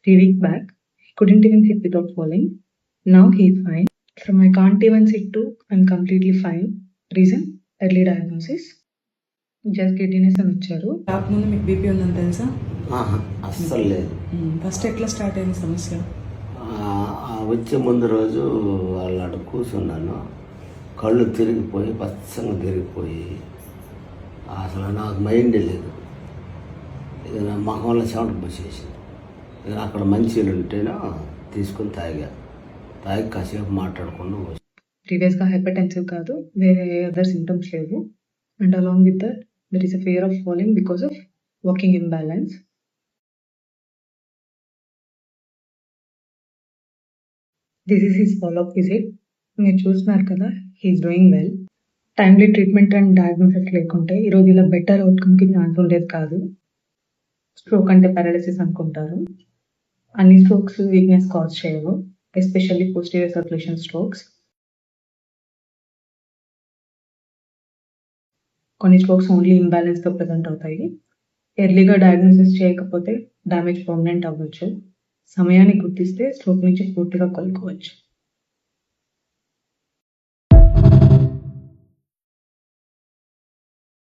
3 weeks back, he couldn't even sit without falling. Now he's fine. From I can't even sit to I'm completely fine. Reason? Early diagnosis. Just giddiness అని వచ్చారు. Top ముందు మీకు BP ఉందని తెలుసా? అస్సలు లేదు. First ఎట్లా start అయింది సమస్య? వచ్చే ముందు రోజు వాళ్ళ అక్కడ కూర్చున్నాను, కళ్ళు తిరిగిపోయి పచ్చంగా తిరిగిపోయి అసలు నాకు మైండే లేదు. ఇక నా మొహంలో చెమట పోసేసి ఇక అక్కడ మంచిలు ఉంటేనో తీసుకొని తాగి కాసేపు మాట్లాడుకుంటూ వచ్చి. ప్రీవియస్గా హైపర్టెన్సివ్ కాదు, వేరే అదర్ సింటమ్స్ లేవు. And along with that there is a fear of falling because of walking imbalance. This is his follow up visit. మీరు చూస్తున్నారు కదా, he is doing well. Timely treatment and diagnosis లేకుంటే ఈరోజు ఇలా బెటర్ అవుట్కమ్కి ఛాన్స్ ఉండేది కాదు. స్ట్రోక్ అంటే పారాలిసిస్ అనుకుంటారు. అన్ని స్ట్రోక్స్ వీక్నెస్ కాజ్ చేయవు, ఎస్పెషల్లీ పోస్టీరియర్ సర్క్యులేషన్ స్ట్రోక్స్. కొన్ని స్ట్రోక్స్ ఓన్లీ ఇంబ్యాలెన్స్తో ప్రజెంట్ అవుతాయి. ఎర్లీగా డయాగ్నోసిస్ చేయకపోతే డ్యామేజ్ పర్మనెంట్ అవ్వచ్చు. సమయాన్ని గుర్తిస్తే స్ట్రోక్ నుంచి పూర్తిగా కోలుకోవచ్చు.